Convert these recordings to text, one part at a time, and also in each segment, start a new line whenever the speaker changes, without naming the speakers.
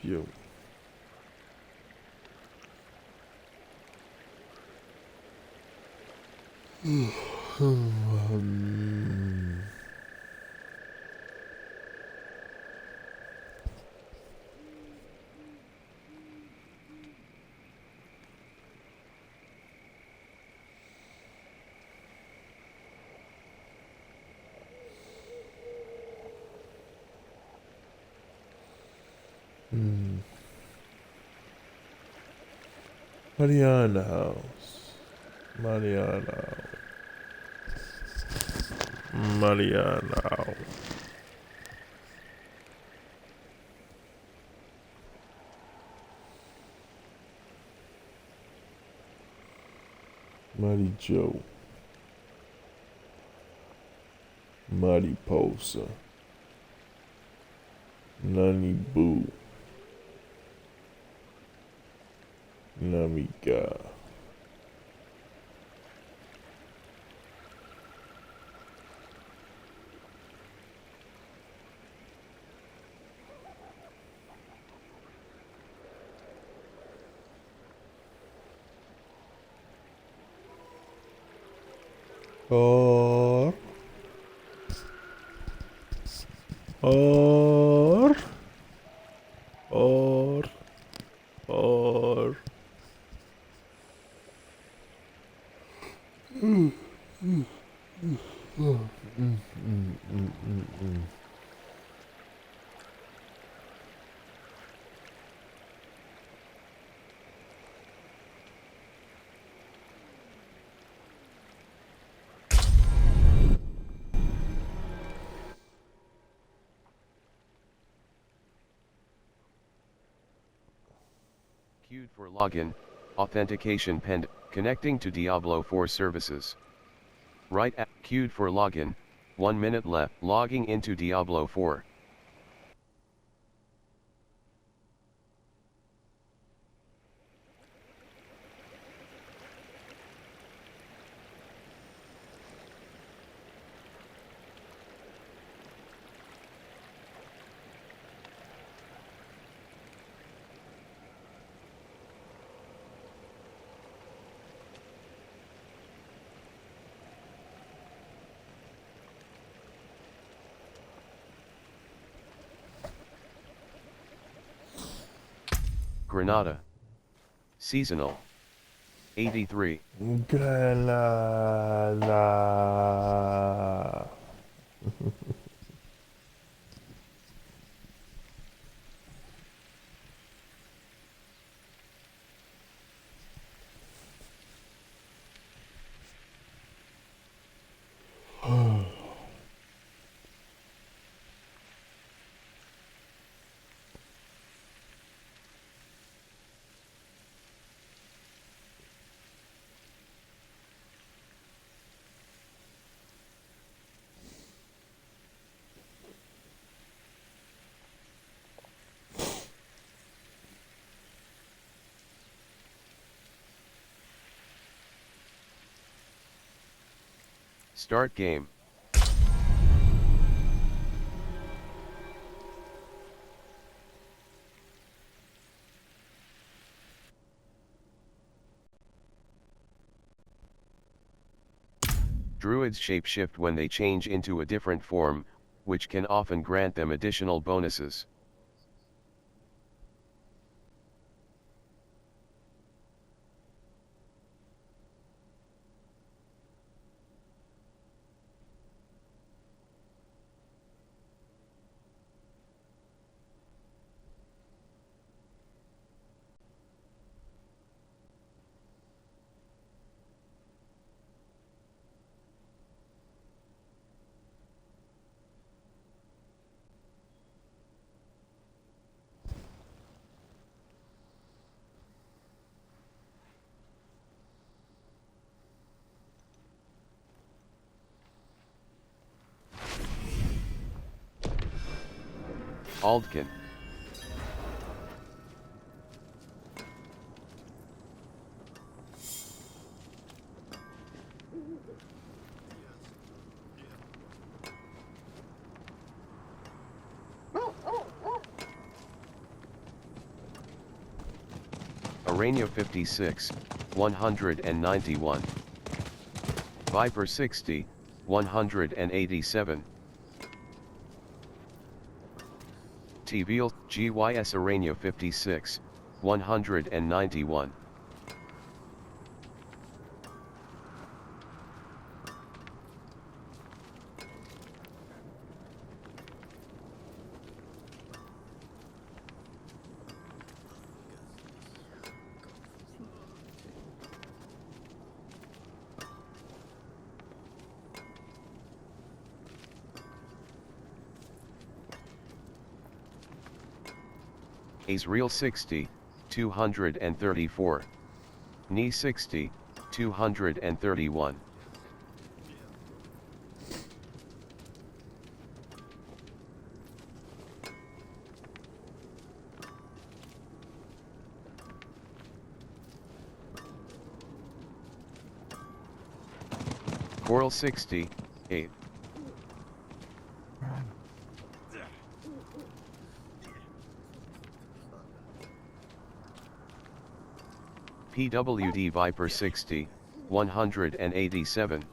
Yo. Maria in the house. Maria in the house. Maria in the house. Mighty Joe. Mariposa. Nani Boo. Namika. Or or or or
Queued for login, authentication penned, connecting to Diablo 4 services. Right at queued for login, 1 minute left, logging into Diablo 4. Granada. Seasonal. 83.
Granada.
Start game. Druids shapeshift when they change into a different form, which can often grant them additional bonuses. Aldkin. Arania 56, 191. Viper 60, 187. T-Veal, GYS Arania 56, 191. Israel 60, 234. Knee 60, 231. Coral 60, 8. PWD Viper 60, 187.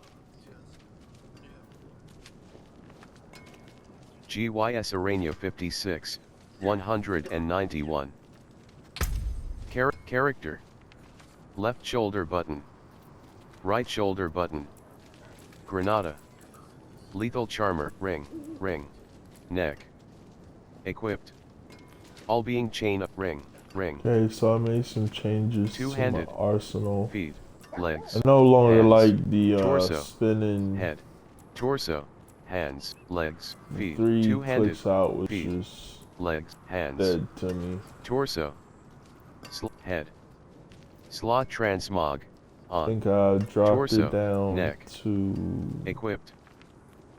GYS Arania 56, 191. Character. Left shoulder button. Right shoulder button. Granada. Lethal Charmer, ring, neck. Equipped. All being chain up, ring.
Okay, so I made some changes to my
Two-handed.
arsenal.
Feet, legs.
I no longer
hands,
like the
torso,
spinning
head, torso, hands, legs, feet.
3
Two-handed.
clicks out, which
feet,
is
legs, hands,
dead to me.
torso, head. Slot transmog,
I
on.
think I dropped
torso,
it down
neck.
to
Equipped.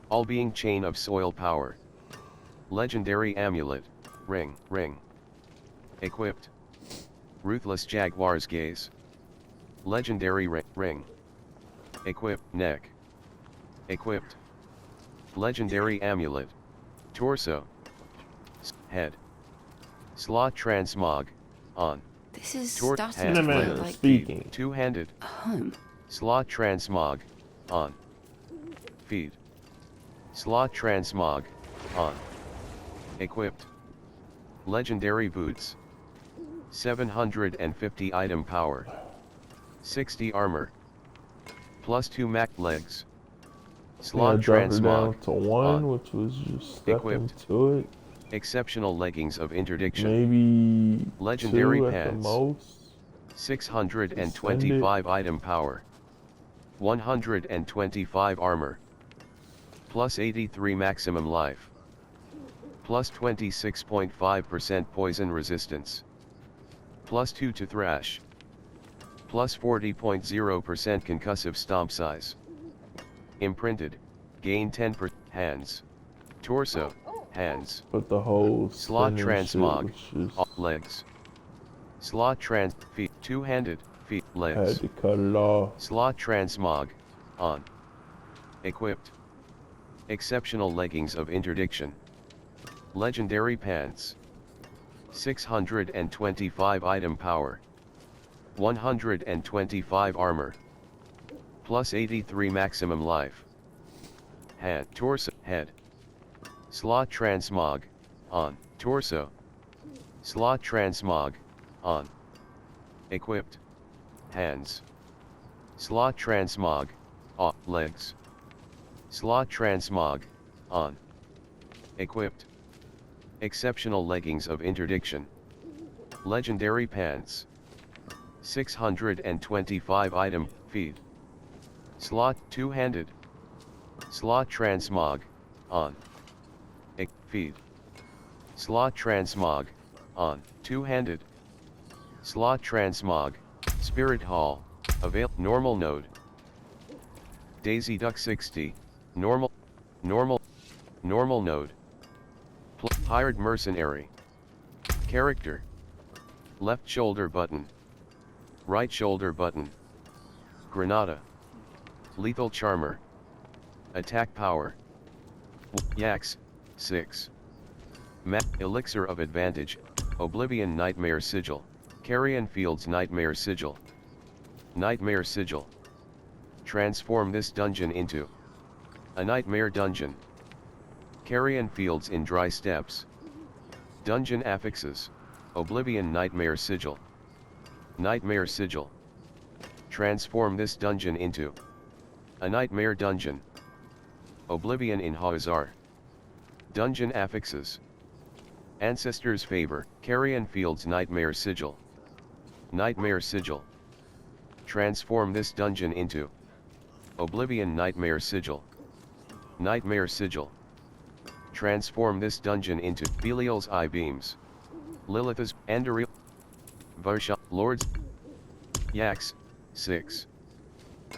All being chain of soil power. Legendary amulet, ring. Equipped. Ruthless Jaguar's gaze. Legendary ring. Equipped. Neck. Equipped. Legendary amulet. Torso. Head. Slot transmog, on.
This is
Hand,
starting to
manner
feel
of
like
speaking.
Two-handed.
a home.
Slot transmog, on. Feed. Slot transmog, on. Equipped. Legendary boots. 750 item power. 60 armor. +2 Mac legs. Slot
I dropped it down
transmog,
to 1,
on.
which was just stepping
Equipped.
to it.
Exceptional leggings of interdiction.
Maybe
Legendary
2 at
pants.
the most.
625 item power. 125 armor. +83 maximum life. +26.5% poison resistance. +2 to thrash. +40.0% concussive stomp size. Imprinted, gain 10%. Hands. Torso, hands.
But the whole
Slot
spinning
transmog,
shit was just,
legs. Slot trans, feet, two-handed, feet,
I had
legs.
to cut it off.
Slot transmog, on. Equipped. Exceptional leggings of interdiction. Legendary pants. 625 item power. 125 armor. +83 maximum life. Hand, torso, head. Slot transmog, on. Torso. Slot transmog, on. Equipped. Hands. Slot transmog, off. Legs. Slot transmog, on. Equipped. Exceptional leggings of interdiction. Legendary pants. 625 item, feed. Slot, two-handed. Slot transmog, on. Feed. Slot transmog, on. Two-handed. Slot transmog, Spirit Hall, avail, normal node. Daisy Duck 60, normal node. Hired mercenary. Character. Left shoulder button. Right shoulder button. Granada. Lethal Charmer. Attack power. Yaks, 6. Elixir of Advantage, Oblivion Nightmare Sigil. Carrion Field's Nightmare Sigil. Nightmare Sigil. Transform this dungeon into a nightmare dungeon. Carrion Fields in Dry Steppes. Dungeon affixes. Oblivion Nightmare Sigil. Nightmare Sigil. Transform this dungeon into a nightmare dungeon. Oblivion in Hazar. Dungeon affixes. Ancestors' Favor. Carrion Fields Nightmare Sigil. Nightmare Sigil. Transform this dungeon into Oblivion Nightmare Sigil. Nightmare Sigil. Transform this dungeon into Belial's Eye Beams. Lilith's Andariel. Varsha, Lords. Yax, 6.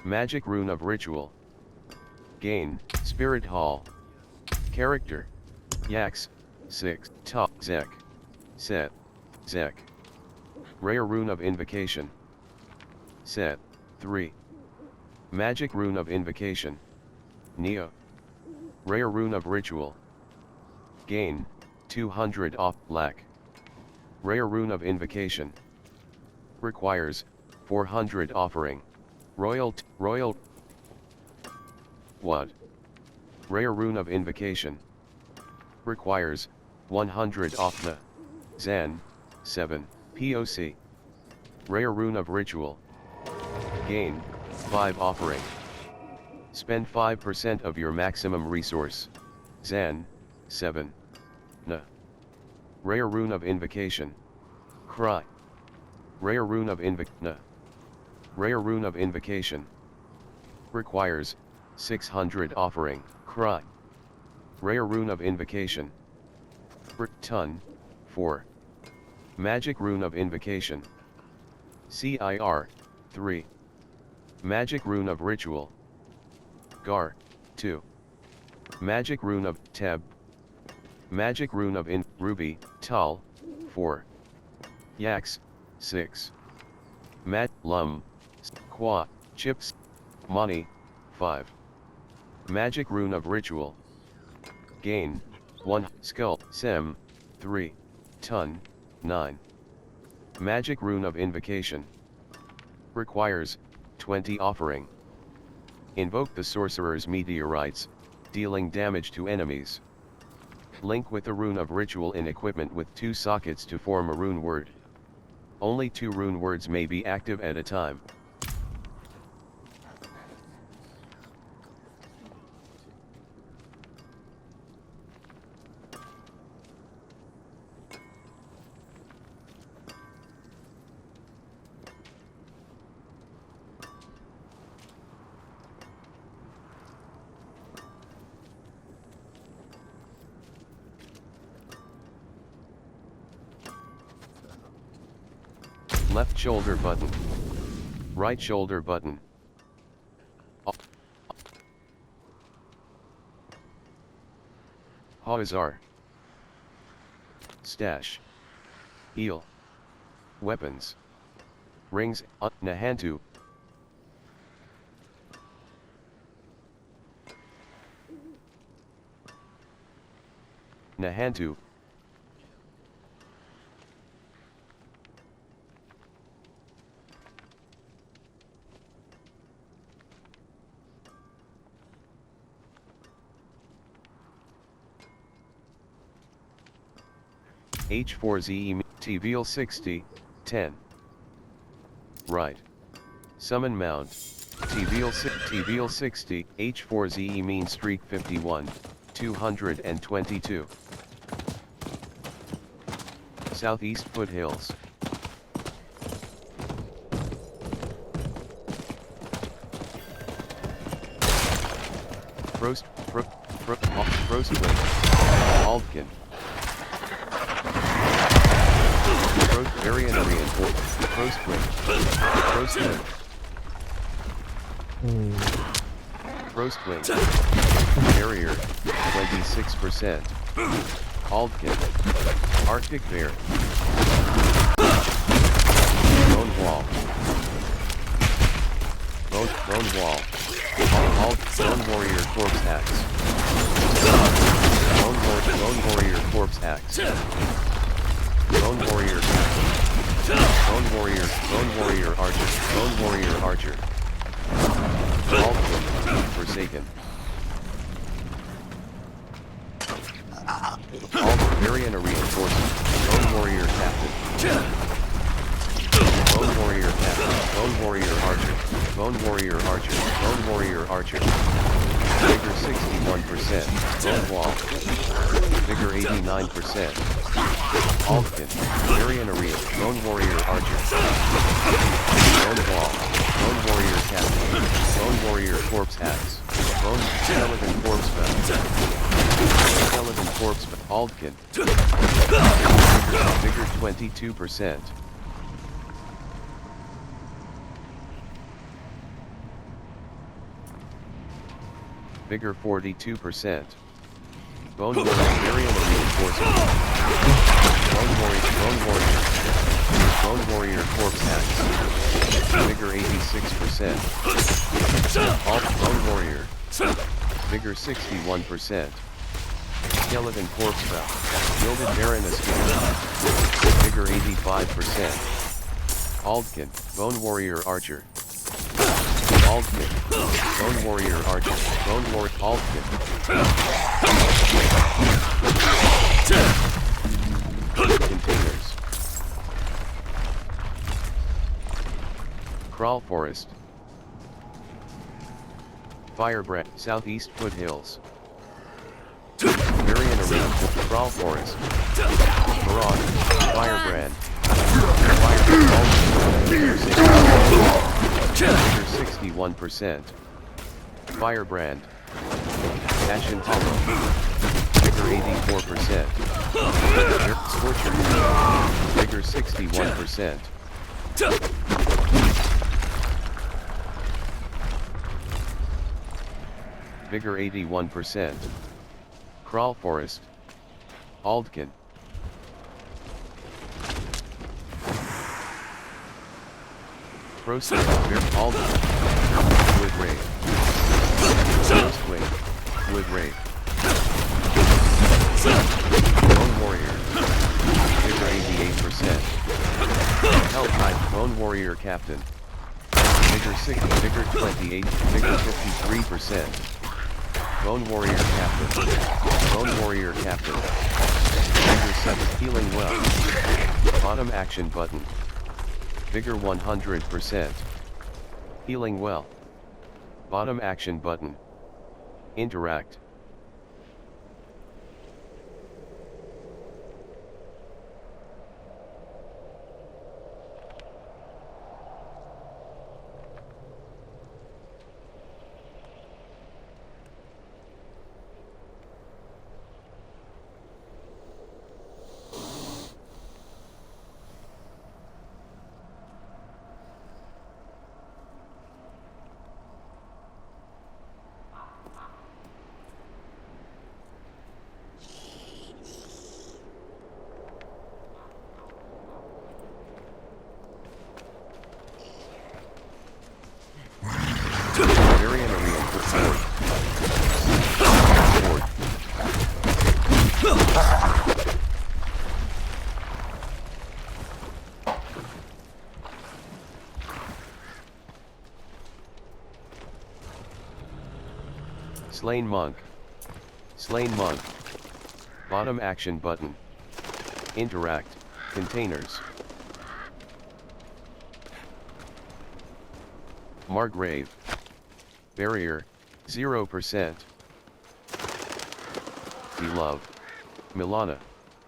Magic Rune of Ritual. Gain, Spirit Hall. Character. Yax, 6. Ta, Zek. Set. Zek. Rare Rune of Invocation. Set, 3. Magic Rune of Invocation. Neo. Rare Rune of Ritual. Gain, 200 off, lack. Rare Rune of Invocation. Requires, 400 offering. Royal. What? Rare Rune of Invocation. Requires, 100 off the. Zan, 7, POC. Rare Rune of Ritual. Gain, 5 offering. Spend 5% of your maximum resource. Zan, 7. Na. Rare Rune of Invocation. Cry. Rare Rune of Na. Rare Rune of Invocation. Requires, 600 offering. Cry. Rare Rune of Invocation. Ton, 4. Magic Rune of Invocation. CIR, 3. Magic Rune of Ritual. Gar, 2. Magic Rune of Teb. Magic Rune of Ruby, Tal, 4. Yax, 6. Lum, Qua, Chips, Mani, 5. Magic Rune of Ritual. Gain, 1. Skull, Sem, 3. Ton, 9. Magic Rune of Invocation. Requires, 20 offering. Invoke the Sorcerer's Meteorites, dealing damage to enemies. Link with the Rune of Ritual in equipment with 2 sockets to form a rune word. Only 2 rune words may be active at a time. Left shoulder button. Right shoulder button. Hazar. Stash. Eel. Weapons. Rings, Nahantu. Nahantu. H4ZE TVL 60, 10. Right. Summon Mount. TVL 60, H4ZE mean streak 51, 222. Southeast Foothills. Frostwing. Aldkin. Variant reinforced. Frostwing. Frostwing. Barrier, 26%. Aldkin. Arctic Bear. Bone Wall. Bone Wall. Bone Warrior Corpse Axe. Bone Warrior Corpse Axe. Bone Warrior. Bone Warrior Archer, Bone Warrior Archer. Alden, Forsaken. Barbarian Reinforcement, Bone Warrior Captain. Bone Warrior Captain, Bone Warrior Archer, Bone Warrior Archer, Bone Warrior Archer. Vigor 61%, Bone Wall. Vigor 89%. Aldkin, Barbarian Arena, Bone Warrior Archer. Bone Wall, Bone Warrior Captain, Bone Warrior Corpse Axe, Bone Skeleton Corpse Belt. Skeleton Corpse Belt, Aldkin. Vigor 22%. Vigor 42%. Bone Warrior, Barian Reinforcement. Bone Warrior Corpse Axe. Vigor 86%. Bone Warrior. Vigor 61%. Skeleton Corpse Belt. Gilded Baroness Vigor 85%. Aldkin, Bone Warrior Archer. Aldkin, Bone Warrior Archer, Bone Warrior Aldkin. Containers. Crawl Forest. Firebrand, Southeast Foothills. Marion Arena, Crawl Forest. Marauder, Firebrand. Vigor 61%. Firebrand. Ashen Hollow. Vigor 84%. Scorcher. Vigor 61%. Vigor 81%. Crawl Forest. Aldkin. Process, Aldkin. Wood Raid. Ghostwing. Wood Raid. Bone Warrior. Vigor 88%. Helltide, Bone Warrior Captain. Vigor 60, Vigor 28, Vigor 53%. Bone Warrior Captain. Bone Warrior Captain. Vigor 7, Healingwell. Bottom action button. Vigor 100%. Healingwell. Bottom action button. Interact. Slain Monk. Slain Monk. Bottom action button. Interact. Containers. Margrave. Barrier, 0%. Love. Milana.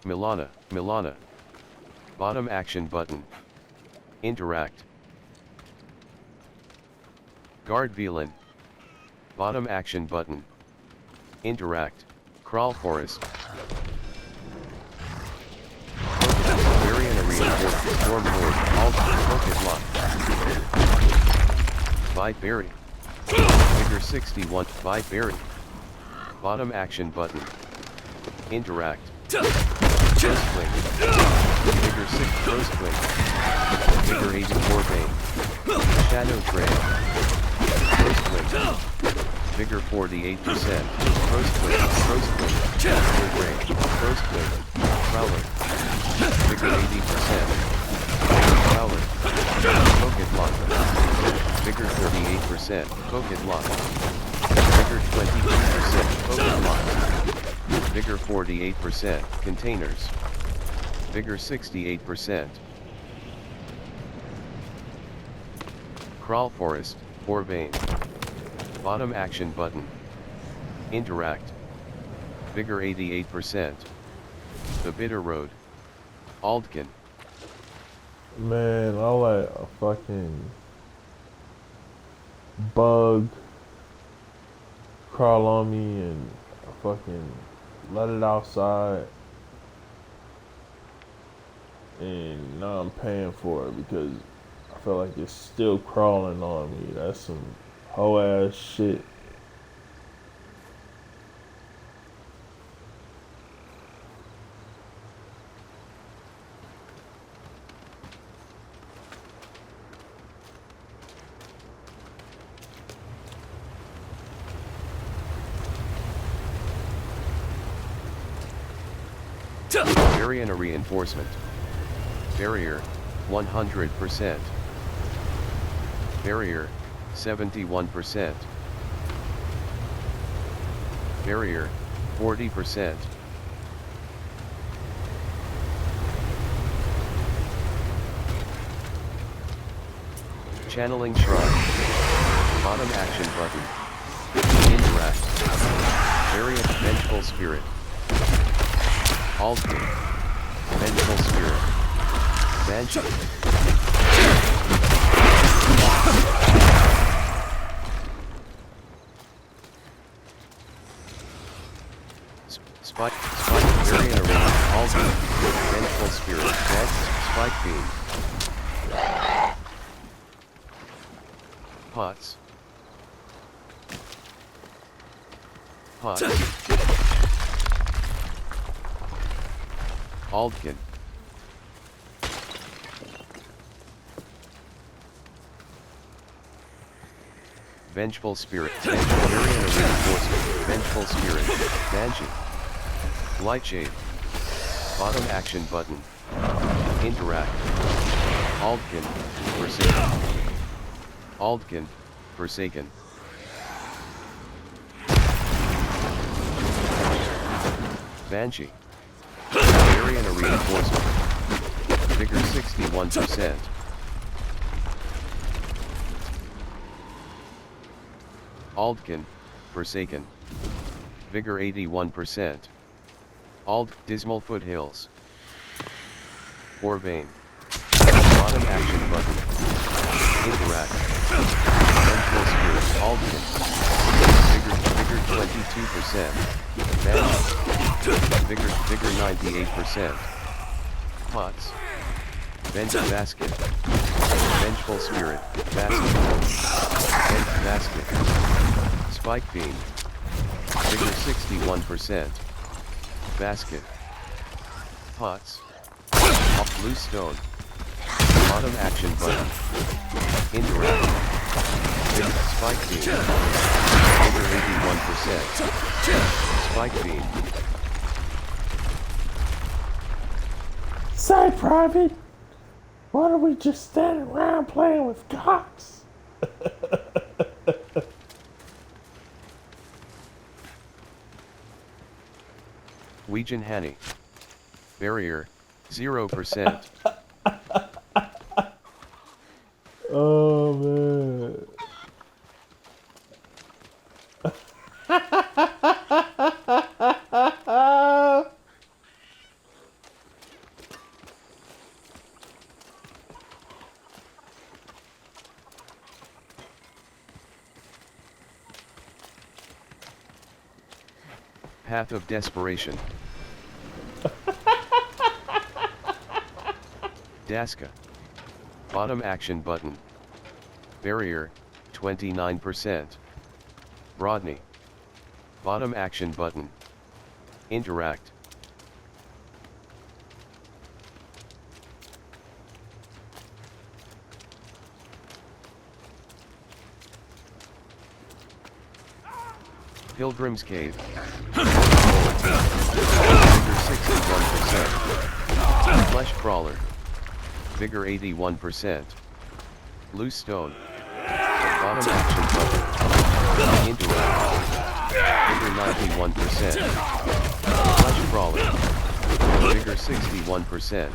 Milana. Milana. Bottom action button. Interact. Guard Villain. Bottom action button. Interact. Crawl Forest. Varian Arena. Storm Horde. Alt. Focus Lock. Berry. Vigor 61. Berry. Bottom action button. Interact. Ghostwing. Vigor 6. Ghostwing. Vigor 84 Bane. Shadow Trail. Ghostwing. Vigor 48%. Ghostwing. Ghostwing. Wood Ray. Ghostwing. Prowler. Vigor 80%. crawler. Poke it lock. Vigor 38%. Poke it lock. Vigor 22%. Poke it lock. Vigor 48%. Containers. Vigor 68%. Crawl forest, or vein. Bottom action button. Interact. Vigor 88%. The Bitter Road. Aldkin.
Man, I like a fucking bug crawl on me and fucking let it outside. And now I'm paying for it because I feel like it's still crawling on me. That's some hoe ass shit.
Barrier reinforcement. Barrier, 100%. Barrier, 71%. Barrier, 40%. Channeling Shrine. Bottom action button. Interact. Barrier, Vengeful Spirit. Aldkin. Vengeful Spirit. Banshee. Spike Barrier Arena. Aldkin. Vengeful Spirit. Spike Beam. Pots. Aldkin. Vengeful Spirit. Vengeful Spirit. Banshee. Lightshade. Bottom action button. Interact. Aldkin. Forsaken. Aldkin. Forsaken. Banshee. Barrier reinforcement. Vigor 61%. Aldkin. Forsaken. Vigor 81%. Dismal Foothills. Or Vein. Bottom action button. Interact. Vengeful Spirit. Aldkin. Vigor 22%. Banshee. Vigor 98%. Pots. Basket. Vengeful Spirit. Basket. Basket. Spike Beam. Vigor 61%. Basket. Pots. Loose Stone. Bottom action button. Interact. Spike Beam. Vigor 81%. Spike Beam.
Say, Private, why don't we just stand around playing with cocks?
Weejin Hani. Barrier, 0%.
Oh, man.
Path of Desperation. Daska. Bottom action button. Barrier, 29%. Rodney. Bottom action button. Interact. Pilgrim's Cave. Vigor 61%. Flesh Crawler. Vigor 81%. Loose stone. Bottom action button. Interact. Vigor 91%. Flesh crawler. Vigor 61%.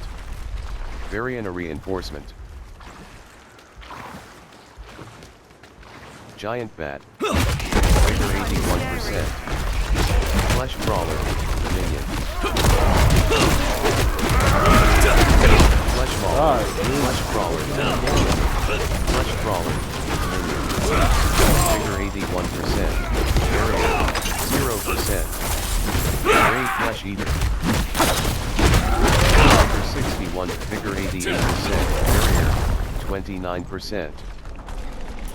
Variant reinforcement. Giant bat. Vigor 81%. Flesh crawler. Minion. Flesh mauler. Flesh crawler. Flesh crawler. Minion. Vigor 81%. Barrier 0%. Gray flesh eater. Vigor 61. Vigor 88%. Barrier 29%.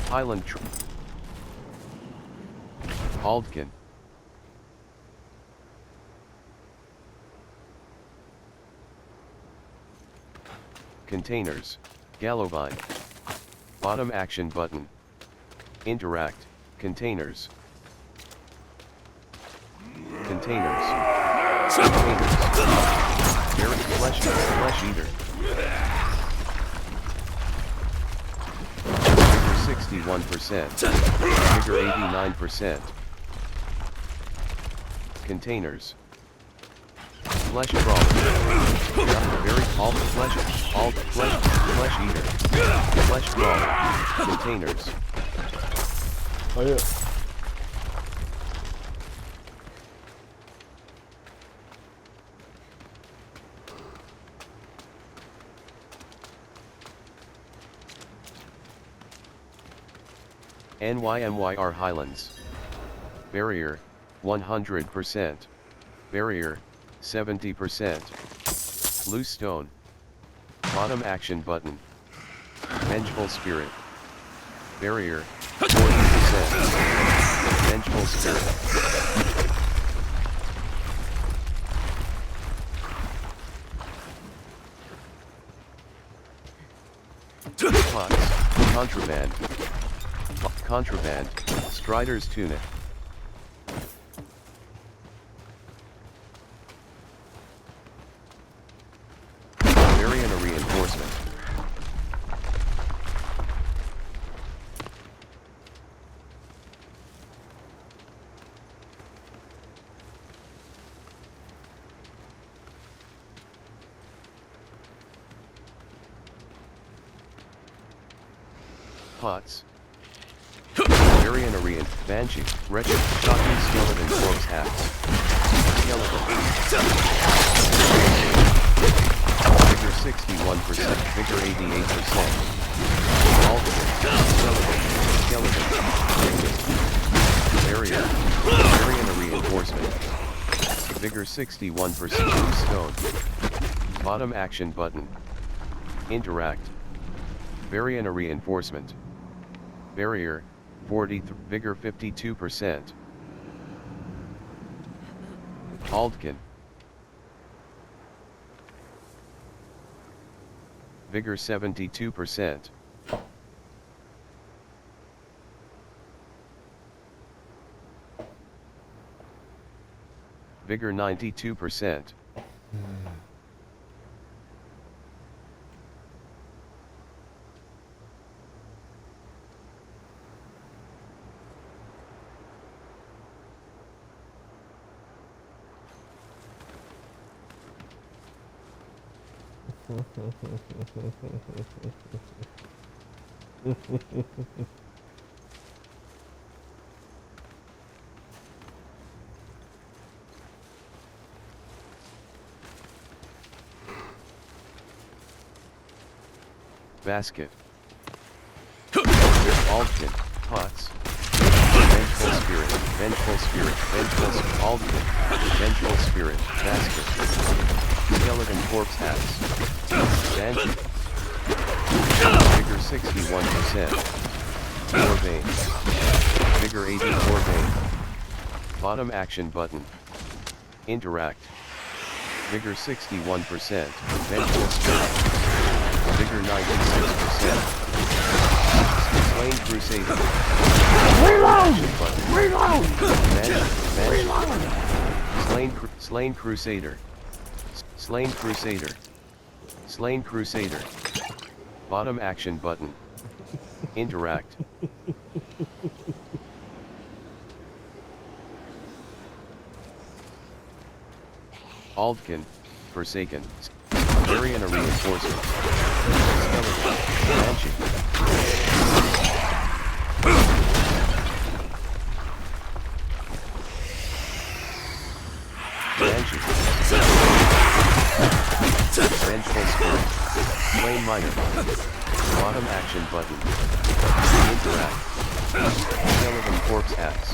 Highland tree. Aldkin. Containers. Gallovine. Bottom action button. Interact. Containers. Containers. Containers. Very flesh eater. Vigor 61%. Vigor 89%. Containers. Flesh crawler. Very alt flesh eater. Flesh crawler. Containers.
Oh yeah.
NYMYR Highlands. Barrier 100%. Barrier 70%. Loose stone. Bottom action button. Vengeful spirit. Barrier 40%. Vengeful spirit. Pots. Contraband. Contraband. Strider's tunic. Variant reinforcement. Pots. Variant Aryan, Banshee, Wretched, Shocking Skeleton Corpse Hats. Skeleton. Vigor 61%, Vigor 88%. Skeleton. Variant reinforcement. Vigor 61%, Stone. Bottom action button. Interact. Variant reinforcement. Barrier 43, Vigor 52%. Aldkin. Vigor 72%. Vigor 92%. Basket. Aldkin, Pots. Vengeful Spirit, Aldkin, Vengeful Spirit, Basket. Skeleton Corpse Hats. Banshee. Vigor 61%. Warvein. Vigor 84 Vein. Bottom action button. Interact. Vigor 61%. Vengeful Spirit. Vigor 96%. Slain Crusader.
Reload!
Slain Crusader. Slain Crusader. Slain Crusader. Bottom action button. Interact. Aldkin, Forsaken. Variant reinforcement. Skeleton. Banshee. Banshee. Vengeful Spirit. Flame Miner. Bottom action button. Interact. Skeleton Corpse Axe.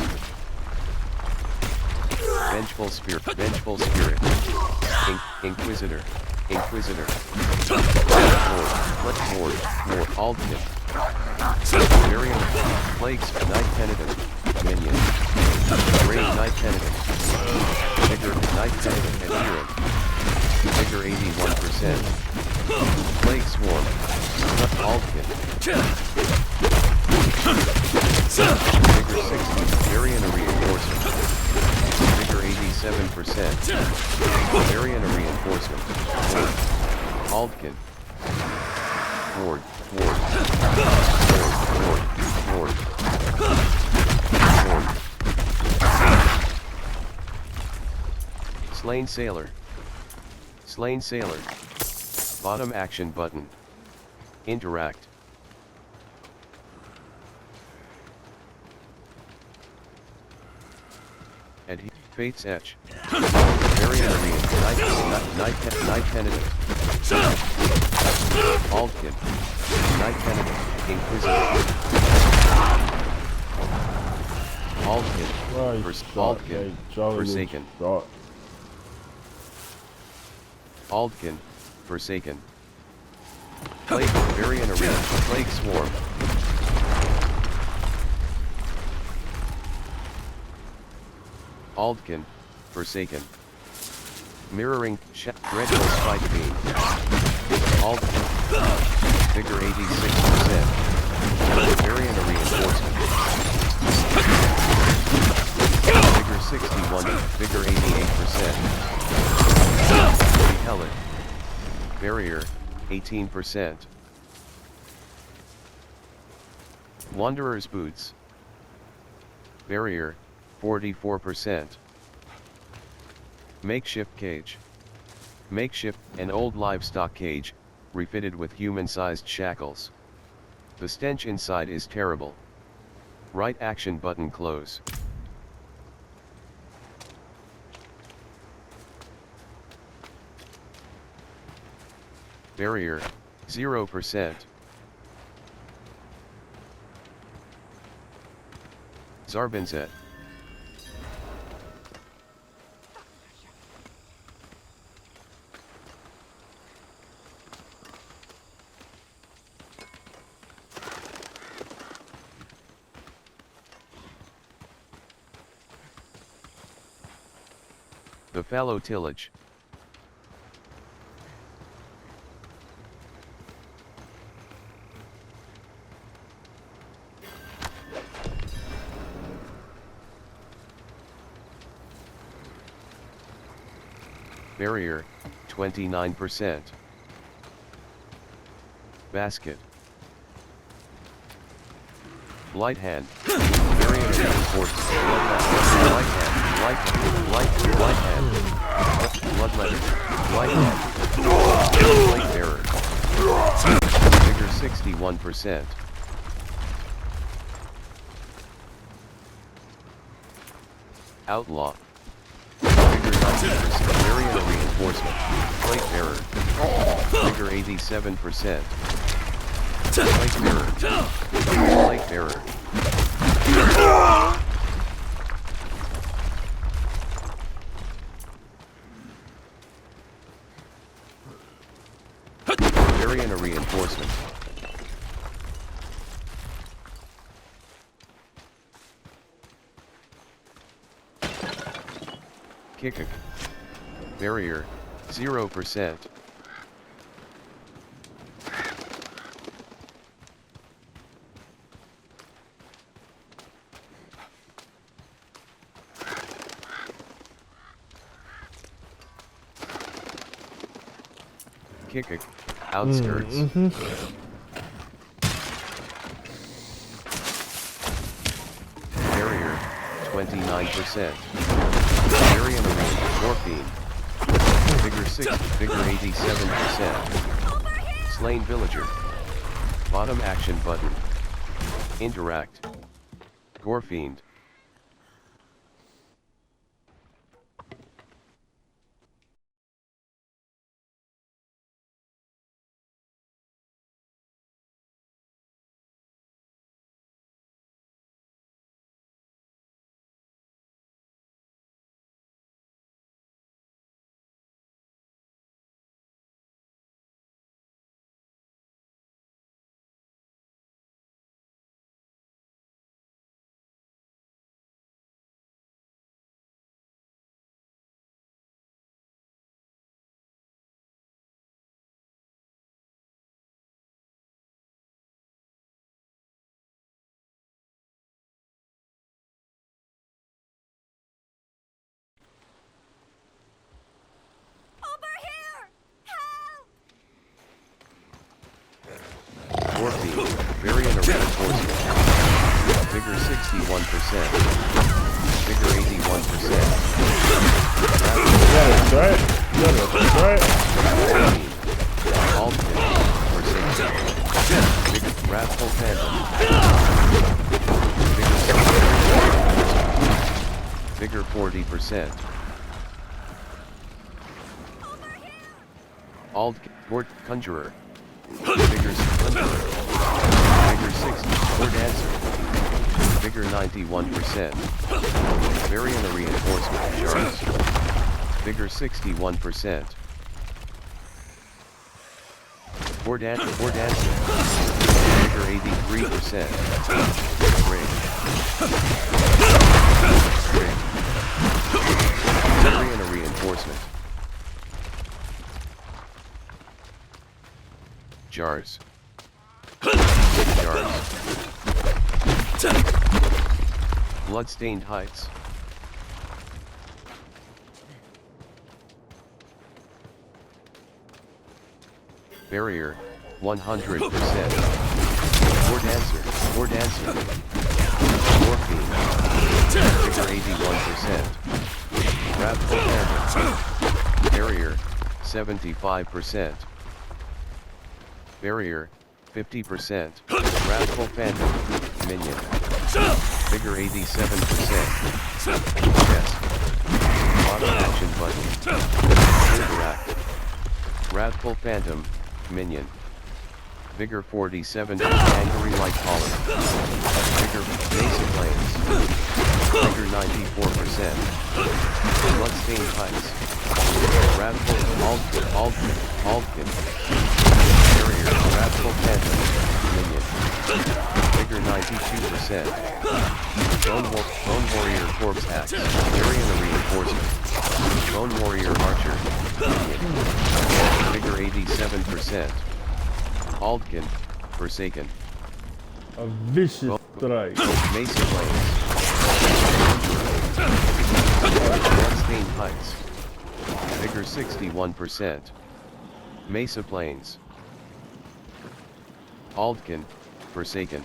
Vengeful Spirit. Vengeful Spirit. Inquisitor. Inquisitor. Lord. Aldkin. Variant. Plagues. Night Penitent. Minion. Great Night Penitent. Vigor. Night Penitent Adherent. Vigor 81%. Plague Swarm. Aldkin. Vigor 60. Variant Reinforcement. Vigor 87%. Variant Reinforcement. Aldkin. Ward. Slain Sailor. Slain Sailor. Bottom action button. Interact. Fate's Etch. Variant Night Penitent. Aldkin. Night Penitent. Inquisitor. Aldkin. Aldkin. Forsaken. Aldkin. Forsaken. Plague. Variant Arena. Plague Swarm. Aldkin. Forsaken. Mirroring. Dreadful Spike Beam. Aldkin. Vigor 86%. Variant Reinforcement. Vigor 61. Vigor 88%. Repeller. Barrier. 18%. Wanderer's Boots. Barrier. 44%. Makeshift Cage. Makeshift, an old livestock cage, refitted with human-sized shackles. The stench inside is terrible. Right action button close. Barrier, 0%. Zarbinzet. The fallow tillage. Barrier, 29%. Basket. Light hand. Barrier reinforced. Light hand. Light hand. Bloodletting. Light hand. Plate bearer. Vigor 61%. Outlaw. Vigor 90%. Variant reinforcement. Plate bearer. Vigor 87%. Plate bearer. Plate bearer. Variant reinforcement. Kikik. Barrier, 0%. Kikik. Outskirts. 29%. Varian Arena, Morphine. Vigor 6, Vigor 87%. Slain Villager. Bottom action button. Interact. Gorefiend. Gorefiend. Varian Arena Reinforcement. Vigor 61%. Vigor 81%.
Try it.
Alton. Forsaken. Vigor Wrathful Phantom. Vigor 40%. Gort Conjurer. Vigor Conjurer. Vigor 60. Or Dancer. Vigor 91%. Varian Reinforcement. Shards. Vigor 61%. Or Dancer. Vigor 83%. Ring. Varian Reinforcement. Jars. Bloodstained Heights. Barrier, 100%. Or Dancer. Morphine. Vigor 81%. Wrathful Phantom. Barrier, 75%. Barrier, 50%. Wrathful Phantom. Minion. Vigor 87%. Yes. Bottom action button. Interact. Wrathful Phantom. Minion. Vigor 47. Angry Light Collar. Vigor Basic Flames. Vigor 94%. Bloodstained Heights. Wrathful Altkin. Barrier, Wrathful Phantom, Minion. Vigor 92%. Bone Warrior Corpse Axe, Varian Reinforcement. Bone Warrior Archer, Minion. Vigor 87%. Aldkin, Forsaken.
A vicious strike.
Mesa Flames. Bloodstained Heights. Vigor 61%. Mesa Plains. Aldkin, Forsaken.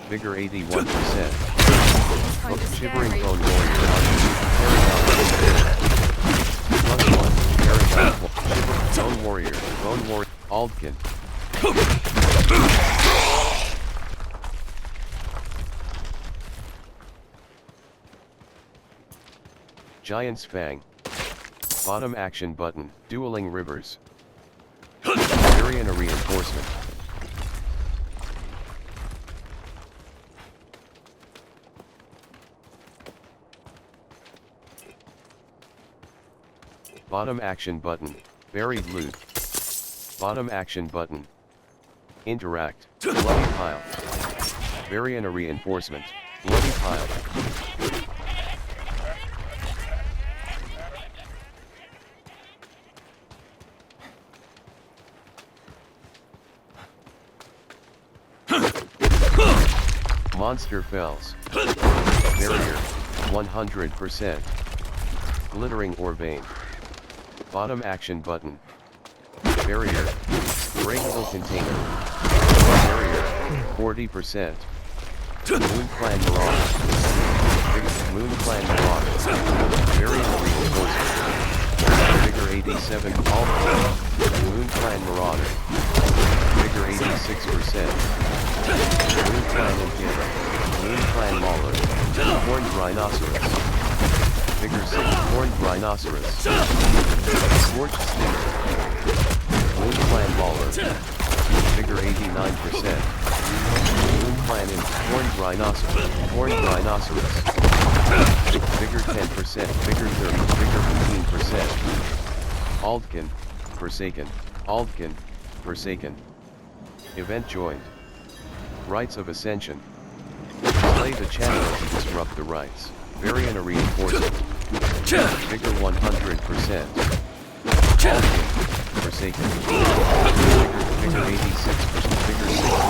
Vigor 81%. Shivering Bone Warrior. Bone Warrior. Aldkin. Giant's Fang. Bottom action button. Dueling Rivers. Varian Reinforcement. Bottom action button. Buried Loot. Bottom action button. Interact. Bloody Pile. Varian Reinforcement. Bloody Pile. Monster Fells. Barrier, 100%. Glittering Orvane. Bottom action button. Barrier, breakable container. Barrier, 40%. Moon Clan Mirage. Clan Marauder. Variant reinforcement. Vigor 87 Alpha. Moon Clan Marauder. Vigor 86%. Moon Clan Impera. Moon Clan Mauler. Horned Rhinoceros. Vigor 6 Horned Rhinoceros. Scorched Stinger. Moon Clan Mauler. Vigor 89%. Moon Clan Imp. Horned Rhinoceros. Horned Rhinoceros. Vigor 10%. Vigor 30. Vigor 15%. Aldkin. Forsaken. Aldkin. Forsaken. Event joined. Rites of Ascension. Slay the Channeler to disrupt the rites. Variant reinforcement. Vigor 100%. Aldkin. Forsaken. Vigor 86%. Vigor 61.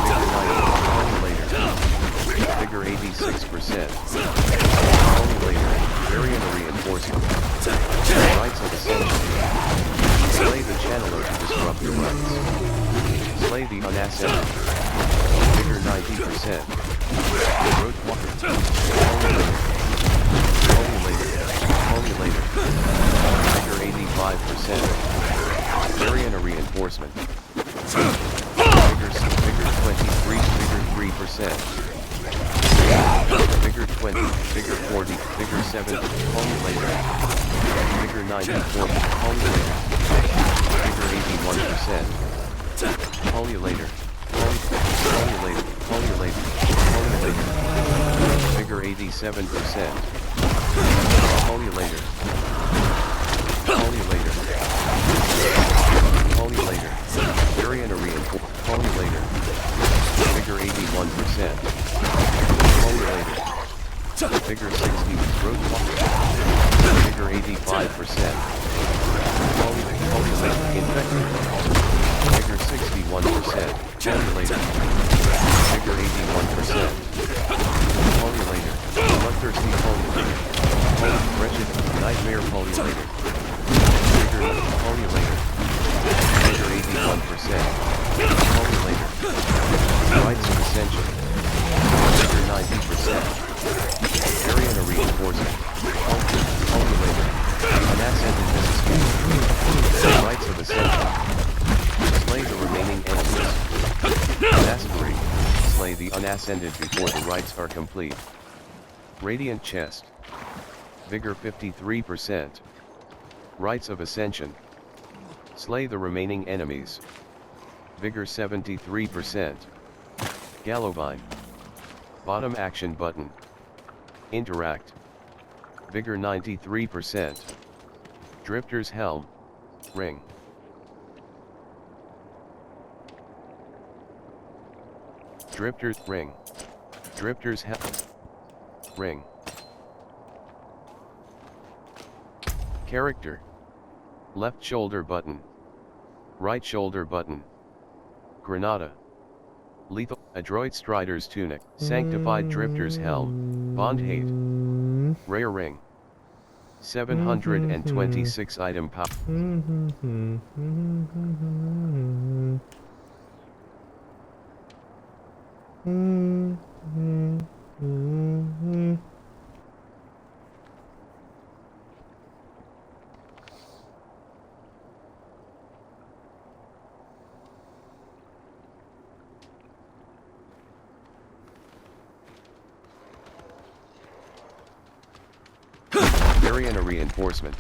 Vigor 90. Vigor 86%. Later. Variant reinforcement. Rites of Ascension. Slay the Channeler to disrupt the rites. Slay the Unascended. Vigor 90%. Road Walker. Holy later. Vigor 85%. Variant reinforcement. Vigor 23. Vigor 3%. Vigor 20, Vigor 40, Vigor 70, Holy later. Vigor 90, 40, Holy later. Vigor 81%. Holy later. Holy later. Holy later. Holy later. Vigor 87%. Holy later. Holy later. Holy later. Variant reinforcement. Holy later. Vigor 81%. Holy later. Vigor 60, Road Walker. Vigor 85%. Holy later, Infected. Vigor 61%. Holy later. Vigor 81%. Holy later. Bloodthirsty Holy later. Holy Wretched, Nightmare Holy later. Vigor Holy later. Vigor 81%. Holy later. Rites of Ascension. Vigor 90%. Variant reinforcement. Holy later. Unascended Mississippi. Rites of Ascension. Slay the remaining enemies. Masquerade. Slay the unascended before the rites are complete. Radiant Chest. Vigor 53%. Rites of Ascension. Slay the remaining enemies. Vigor 73%. Gallovine. Bottom action button. Interact. Vigor 93%. Drifter's Helm. Ring. Drifter's Ring. Drifter's Helm. Ring. Character. Left shoulder button. Right shoulder button. Granada. Lethal. Adroit Strider's Tunic. Sanctified Drifter's Helm. Bond Hate. Rare Ring. 726 item power. Variant reinforcement.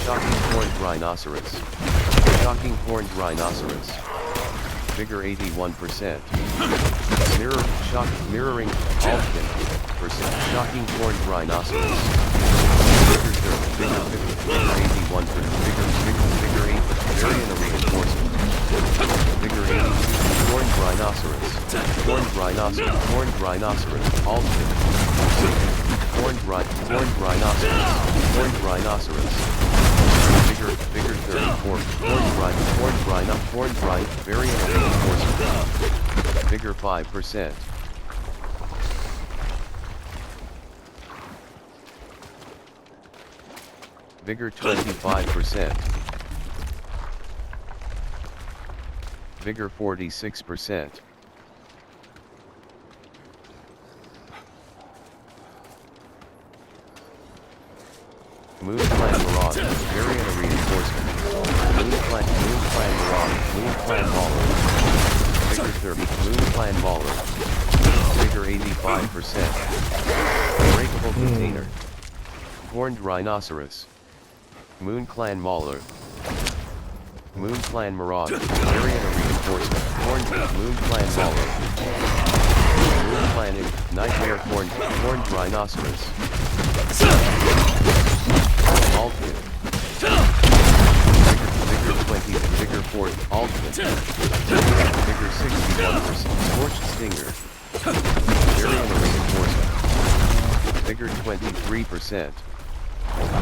Shocking Horned Rhinoceros. Shocking Horned Rhinoceros. Vigor 81%. Mirroring Aldkin. Shocking Horned Rhinoceros. Vigor 30. Vigor 50. Vigor 81%. Vigor 8. Variant reinforcement. Vigor 82. Horned Rhinoceros. Horned Rhinoceros. Horned Rhinoceros. Aldkin. Horned rhinoceros. Vigor 34. Horned rhino, variant reinforcement. Vigor 5%. Vigor 25%. Vigor 46%. Moon Clan Mirage, variant of reinforcement. Moon Clan Mirage, Moon Clan Mauler. Vigor 30, Moon Clan Mauler. Vigor 85%. Breakable container. Horned rhinoceros. Moon Clan Mauler. Moon Clan Mirage, variant of reinforcement. Horned Moon Clan Mauler. Moon Clan Nightmare Horned rhinoceros. Altman. Vigor 20, Vigor 40, Altman. Vigor 61%, Scorched Stinger. Variant of reinforcement. Vigor 23%.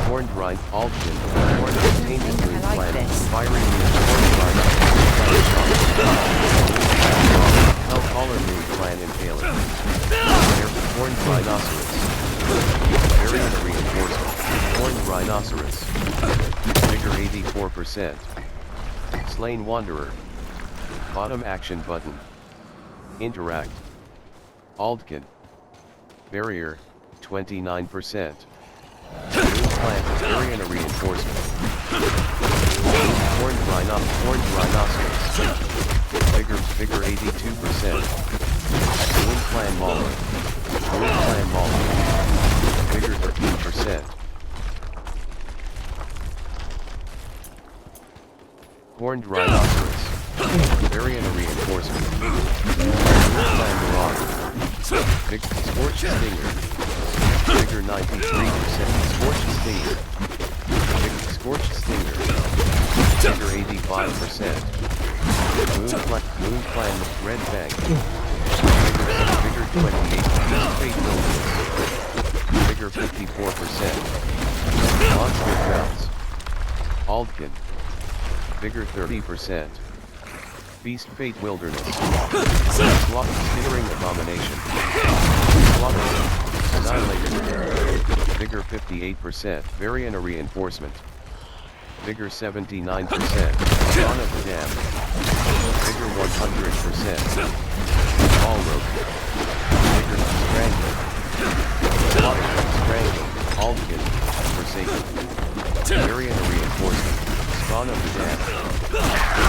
Horned Rhine, Altman, Horned Containment Moon Clan, Firing Horned Rhino, Hellcaller Moon Clan Impaler. Horned Rhinoceros. Variant of reinforcement. Horned rhinoceros. Vigor 84%. Slain Wanderer. Bottom action button. Interact. Aldkin. Barrier, 29%. Moon Clan, variant of reinforcement. Horned rhinoceros. Vigor 82%. Moon Clan Mauler. Moon Clan Mauler. Vigor 13%. Horned rhinoceros. Variant of reinforcement. Moon Clan Mirage. Scorched Stinger. Vigor 93%. Scorched Stinger. Scorched Stinger. Vigor 85%. Moon Clan Red Fang. Vigor 28. Fate Wilderness. Vigor 54%. Monster Crowds. Aldkin. Vigor 30%. Beast Fate Wilderness. Skittering Abomination. Slaughter. Annihilator. Vigor 58%. Variant of reinforcement. Vigor 79%. Dawn of the Damned. Vigor 100%. Ball Rope. Vigor Strangling. Slaughter. Strangling. Aldkin. Forsaken. Variant of reinforcement. Dawn of the Damned.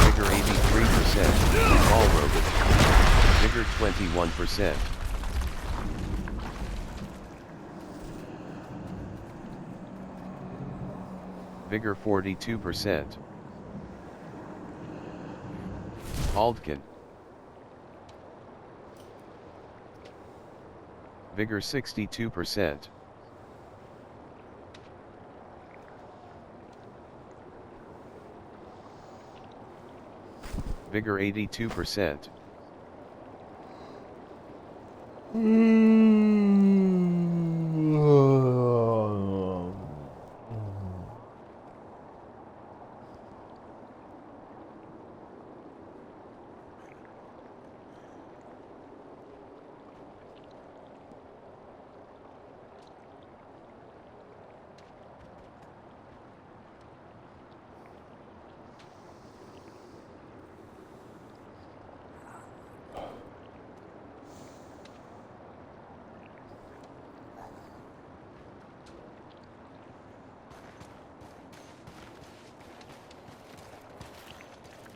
Vigor 83%. Ball Rope. Vigor 21%. Vigor 42%. Aldkin. Vigor 62%. Vigor 82%.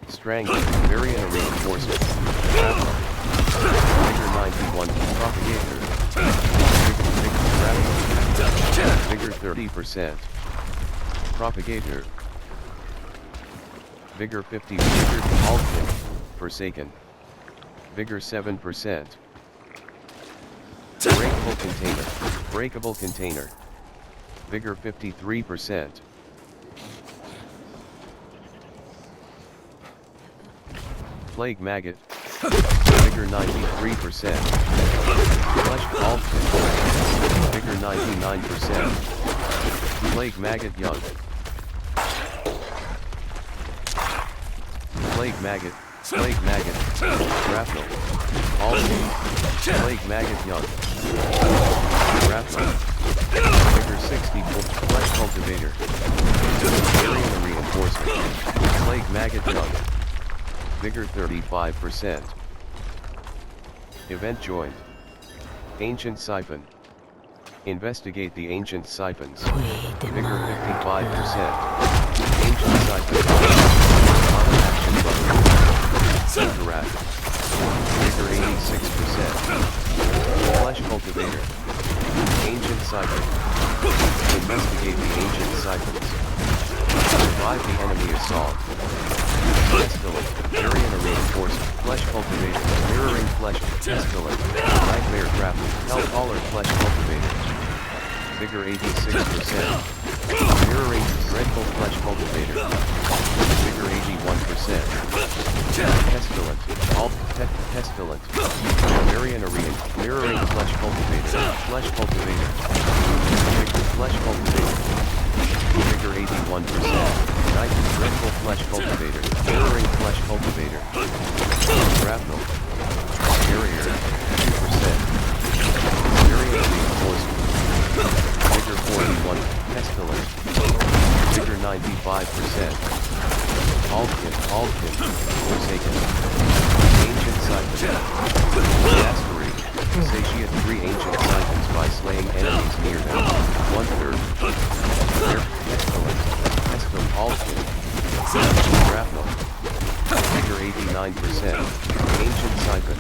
Strangling, variant of reinforcement. Vigor 91, propagator. Vigor 30%. Propagator. Vigor 50, Vigor Altkin, Forsaken. Vigor 7%. Breakable container. Vigor 53%. Plague Maggot. Vigor 93%. Flesh Altkin. Vigor 99%. Plague maggot young. Plague maggot, grapnel. All plague maggot young. Grapnel. Vigor 64, flesh cultivator. Area reinforcement. Plague maggot young. Vigor 35%. Event joined. Ancient siphon. Investigate the ancient siphons. Vigor 55%. Ancient siphon. Auto action button. Interact. Vigor 86%. Flesh cultivator. Ancient siphon. Investigate the ancient siphons. Survive the enemy assault. Pestilent, area reinforcement, flesh cultivator, mirroring flesh, pestilent, nightmare crafting, hell-caller flesh cultivator. Vigor 86%. Mirroring, dreadful flesh cultivator. Vigor 81%. Pestilent, pestilent. Mirroring flesh cultivator, flesh cultivator. Flesh cultivator. Vigor 81%. Night, dreadful flesh cultivator, mirroring flesh cultivator. Grapnel. Barrier, 2%. Barrier reinforcement. Vigor 41, pestilent. Vigor 95%. Aldkin, forsaken. Ancient siphon. Mastery, satiate 3 ancient siphons by slaying enemies near them. 1/3. Pestilent. Aldkin. Grapnel. Vigor 89%. Ancient siphon.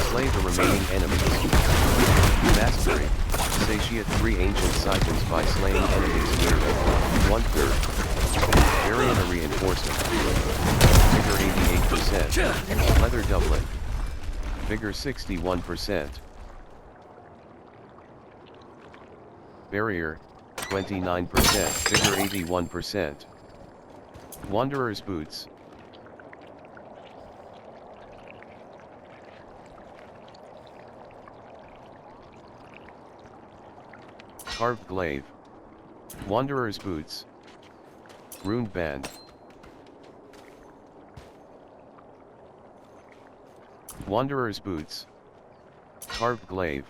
Slay the remaining enemies. Mastery. Satiate 3 ancient siphons by slaying enemies near them. 1/3. Area reinforcement. Vigor 88%. Leather doublet. Vigor 61%. Barrier. 29%, Vigor 81%. Wanderer's boots. Carved glaive. Wanderer's boots. Runed band. Wanderer's boots. Carved glaive.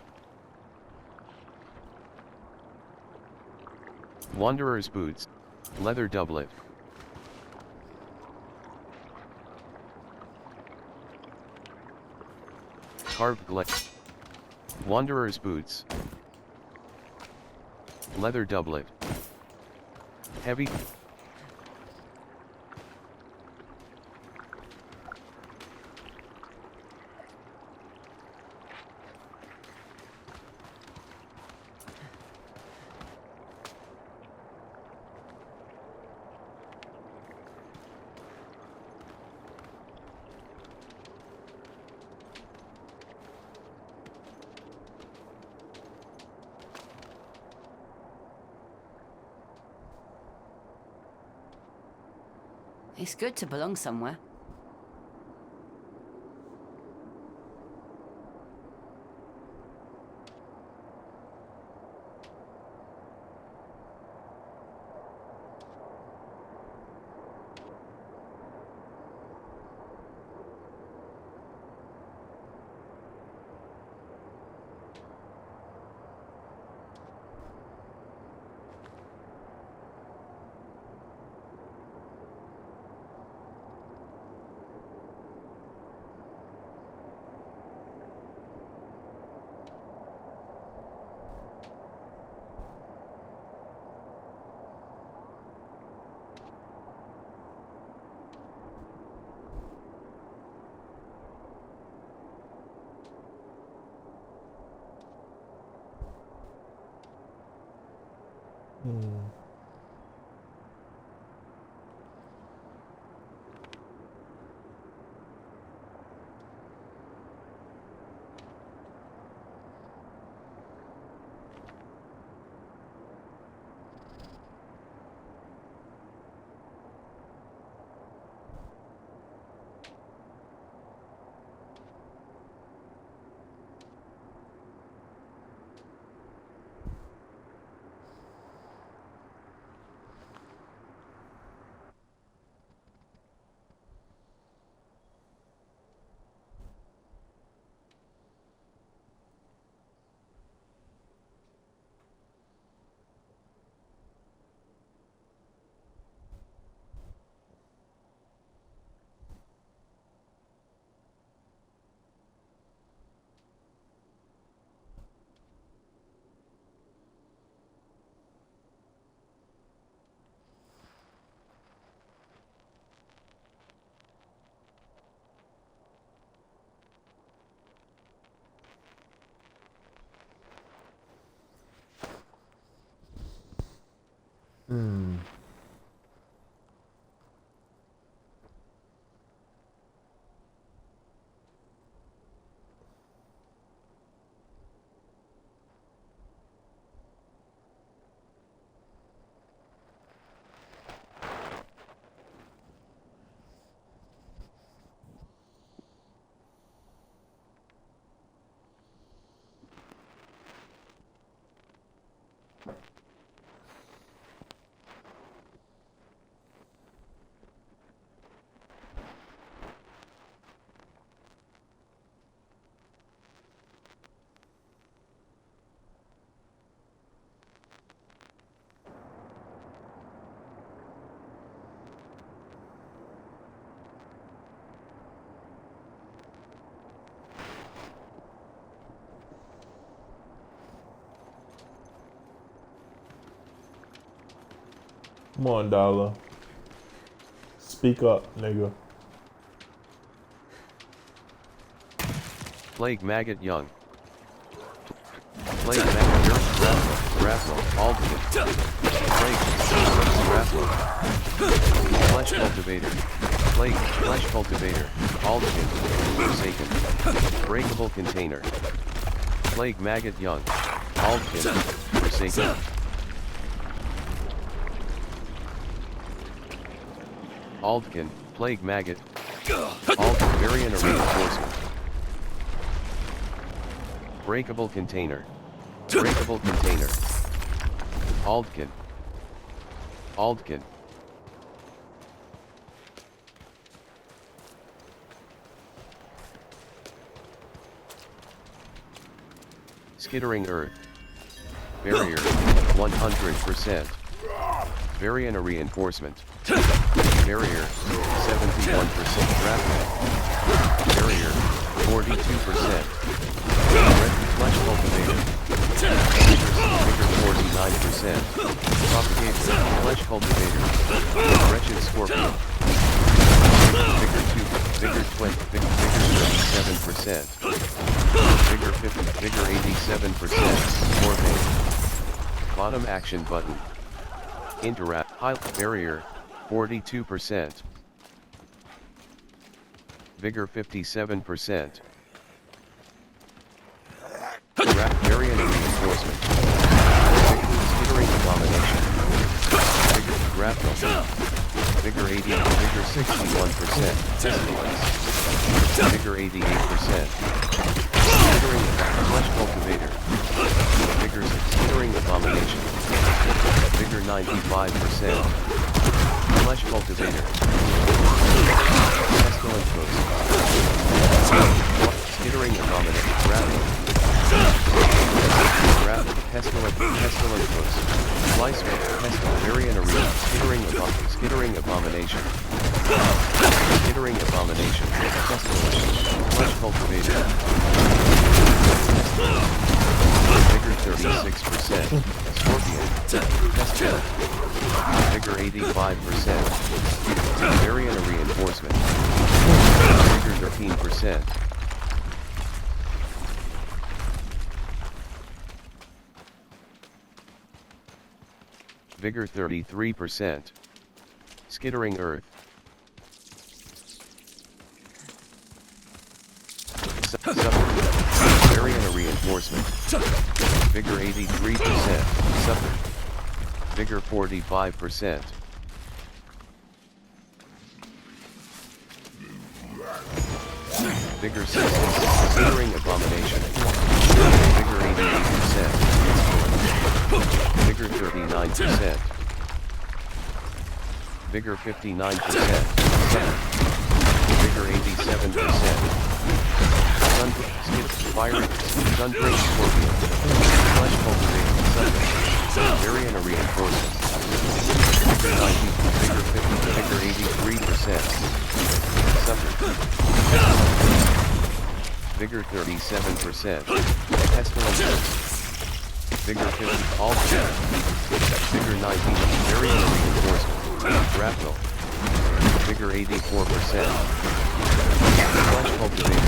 Wanderer's boots, leather doublet. Carved glaive. Wanderer's boots. Leather doublet. Heavy.
It's good to belong somewhere.
Hmm. Come on, Dollar. Speak up, nigga.
Plague Maggot Young. Plague Maggot Young. Raffle. Alden. Plague. Raffle. Flesh Cultivator. Plague. Flesh Cultivator. Alden. Forsaken. Breakable Container. Plague Maggot Young. Alden. Forsaken. Aldkin, Plague Maggot. Aldkin, Variant Reinforcement. Breakable Container. Breakable Container. Aldkin. Aldkin. Skittering Earth. Barrier, 100%. Variant Reinforcement. Barrier, 71%. Rapid. Barrier, 42%. Red Flesh Cultivator. Vigor 49%. Propagator, Flesh Cultivator. Wretched Scorpion. Vigor 2, Vigor 20, Vigor 37%. Vigor 50, Vigor 87%. Morphine. Bottom action button. Interact, high barrier, 42%. Vigor 57%. Variant Reinforcement. Skittering Abomination. Vigor Grapple. Vigor 80, Vigor 61%. Pestilence. Vigor 88%. Skittering Flesh Cultivator. Vigor Skittering Abomination. Vigor 95%. Flesh Cultivator. Pestilent Host. Skittering Abomination. Rapid. Rapid. Pestilent Host. Sliceman. Pestilent. Variant Arena. Skittering Abomination. Skittering Abomination. Pestilent. Flesh Cultivator. Vigor 36%. Scorpion. Pestilent. Vigor 85%. Variant Reinforcement. Vigor 13%. Vigor 33%. Skittering Earth. Variant Reinforcement. Vigor 83%. Suffer. Vigor 45%. Vigor 60. Skittering Abomination. Vigor 88%. Vigor 39%. Vigor 59%. Vigor 87%. Fire, Sundrake Scorpion. Flesh Cultivator. Variant Reinforcement. Vigor 90, Vigor 50, Vigor 83%. Suffer. Vigor 37%. Pestilence. Vigor 50, Alter. Vigor 90, Variant Reinforcement. Grapple. Vigor 84%. Flesh Cultivator.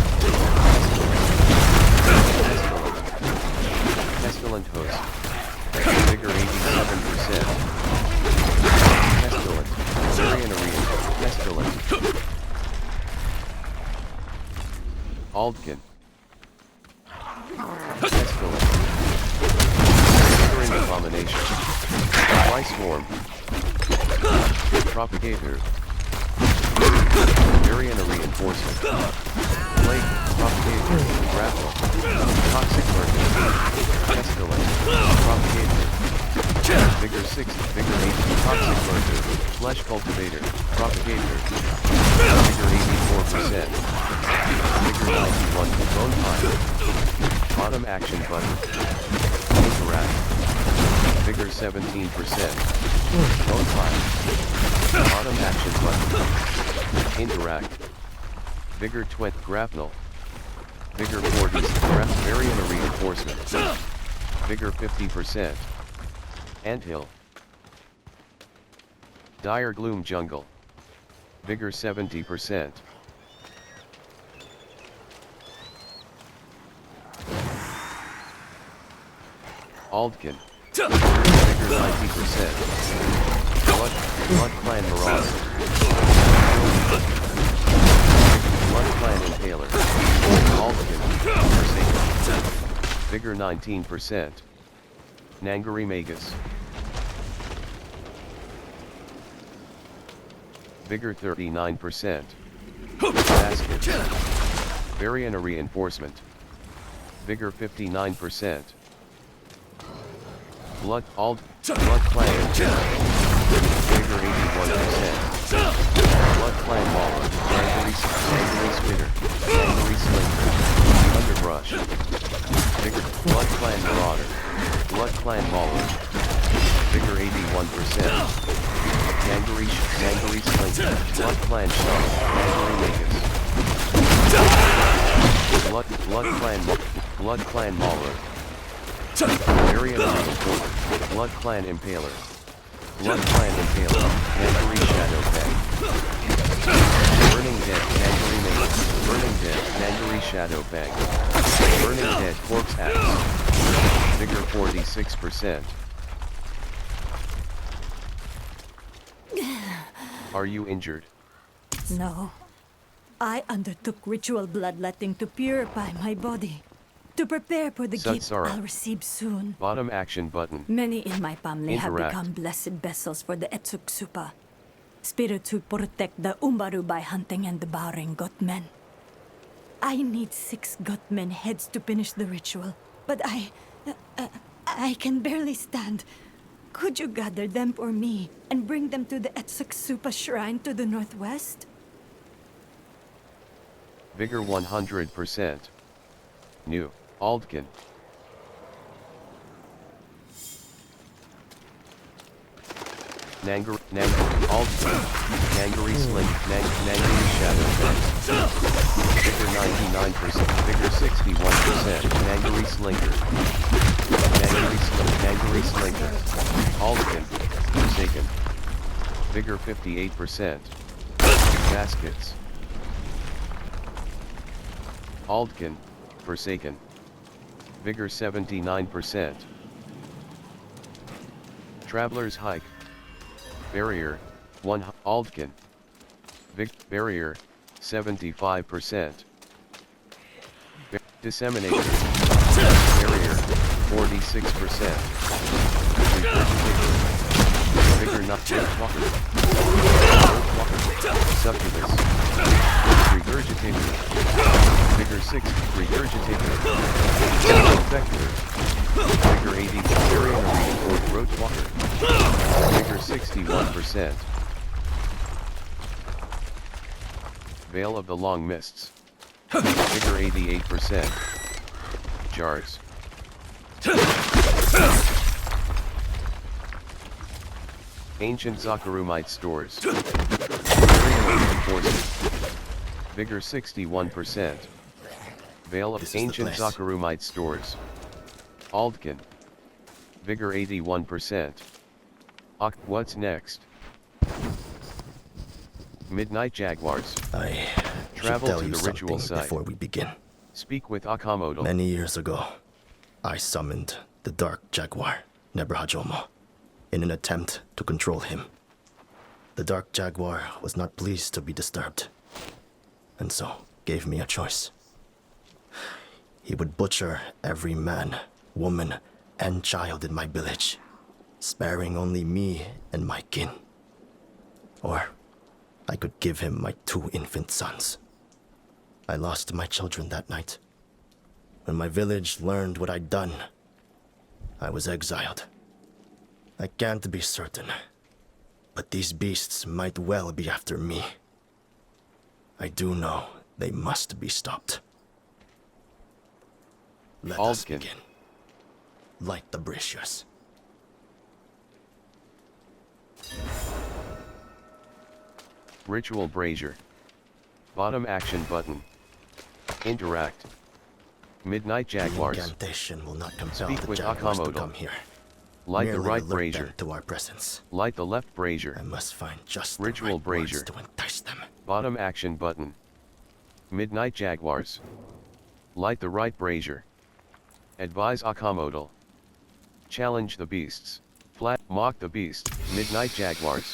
Pestilent Host. Vigor 87%. Aldkin. Escalate. Triggering abomination. Twice form. Propagator. Variant reinforcement. Plague. Propagator. Grapple. Toxic market. Escalate. Propagator. Vigor 6. Vigor 8. Toxic market. Flesh cultivator. Propagator. Vigor 84%. Vigor 91. Bone pile. Bottom action button. Interact. Vigor 17%. Bone pile. Bottom action button. Interact. Vigor 20. Grapnel. Vigor 40. Variant reinforcement. Vigor 50%. Anthill. Dire Gloom Jungle. Vigor 70%. Aldkin. Vigor 90%. Blood Clan Marauder. Blood Clan Impaler. Aldkin. Forsaken. Vigor 19%. Nangari Magus. Vigor 39%. Basket. Variant reinforcement. Vigor 59%. Blood Clan. Vigor 81%. Blood Clan Mauler. Nangari Spinner. Nangari Slinger. Underbrush. Vigor Blood Clan Marauder. Blood Clan Mauler. Vigor 81%. Nangari Slinger. Blood Clan Shaw. Nangari Magus. Blood Clan Mauler. Variant reinforcement. Blood Clan Impaler. Blood Clan Impaler. Nangari Shadow Fang. Burning Dead. Nangari Magus. Burning Dead. Nangari Shadow Fang. Burning Dead. Corpse Axe. Vigor 46%. Are you injured?
No. I undertook ritual bloodletting to purify my body, to prepare for the gift
Satsara.
I'll receive soon.
Bottom action button.
Many in my family have
Interact.
become blessed vessels for the Etsuksupa, spirits who protect the Umbaru by hunting and devouring goatmen. I need 6 goatmen heads to finish the ritual, but I can barely stand. Could you gather them for me and bring them to the Etsuksupa shrine to the northwest?
Vigor 100%. New. Aldkin. Aldkin. Nangari Sling. Nangari Shadow Fang. Vigor 99%. Vigor 61%. Nangari Slinger. Nangari Slinger. Aldkin. Forsaken. Vigor 58%. Baskets. Aldkin. Forsaken. Vigor 79%. Traveler's Hike. Barrier. 1. Aldkin. Barrier. 75%. Disseminator. Barrier. 46%. Vigor not Walker. Succubus. Regurgitator. Vigor 6. Regurgitator. Infector. Vigor 80. Variant reinforced Roach Walker. Vigor 61%. Veil of the Long Mists. Vigor 88%. Jars. Ancient Zakarumite Stores. Variant reinforcement. Vigor 61%. Veil of Ancient Zakarumite Stores. Aldkin. Vigor 81%. What's next? Midnight Jaguars.
I
Travel
should tell
to
you
the ritual
something
site.
before we begin.
Speak with Akamodal.
Many years ago, I summoned the Dark Jaguar, Neberhajomo, in an attempt to control him. The Dark Jaguar was not pleased to be disturbed, and so gave me a choice. He would butcher every man, woman, and child in my village, sparing only me and my kin. Or I could give him my 2 infant sons. I lost my children that night. When my village learned what I'd done, I was exiled. I can't be certain, but these beasts might well be after me. I do know they must be stopped. Let us
Aldskin.
begin. Light the braziers.
Ritual brazier. Bottom action button. Interact. Midnight
The
Jaguars.
incantation will not compel
Speak
the
with
jaguars to
Akamoto.
come here.
Light the
Merely
right
alert
brazier.
them to our presence.
Light the left
I
brazier.
must find just
Ritual
the right words
brazier.
to entice them.
Bottom action button. Midnight Jaguars. Light the right brazier. Advise Akamoto. Challenge the beasts. Flat mock the beast. Midnight Jaguars.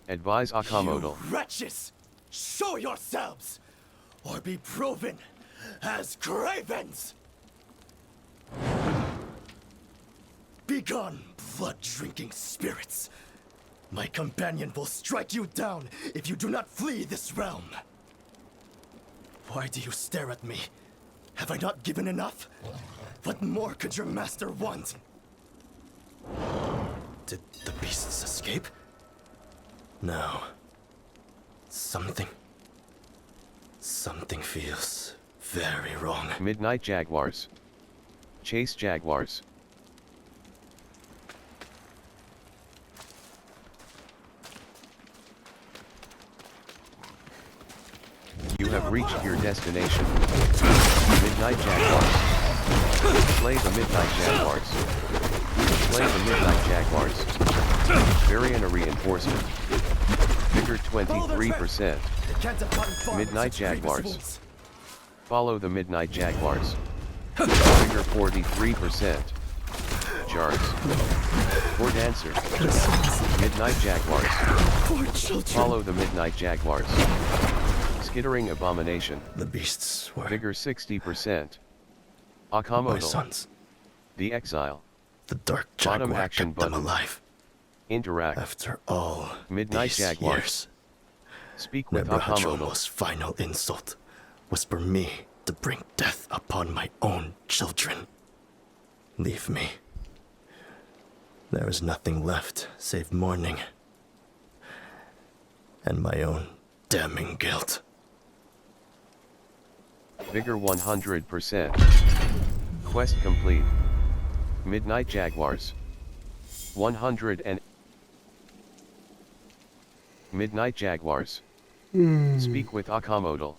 Advise Akamoto.
You wretches! Show yourselves! Or be proven as cravens! Begone, blood-drinking spirits! My companion will strike you down if you do not flee this realm! Why do you stare at me? Have I not given enough? What more could your master want? Did the beasts escape? No. Something feels very wrong.
Midnight Jaguars. Chase Jaguars. You have reached your destination. Midnight Jaguars. Slay the Midnight Jaguars. Slay the Midnight Jaguars. Variant reinforcement. Vigor 23%. Midnight Jaguars. Follow the Midnight Jaguars. Vigor 43%. Jars. For Dancer. Midnight Jaguars. Follow the Midnight Jaguars. Skittering Abomination.
The beasts were
Vigor 60%.
my
Akamoto.
sons.
The Exile.
The dark
Bottom
jaguar
action
kept them
button.
alive.
Interact.
After all
Midnight
these
Jaguars.
years,
Speak with
Never
Akamoto.
Hachomo's final insult was for me to bring death upon my own children. Leave me. There is nothing left save mourning and my own damning guilt.
Vigor 100%. Quest complete. Midnight Jaguars. 100 and Midnight Jaguars. Speak with Akamoto.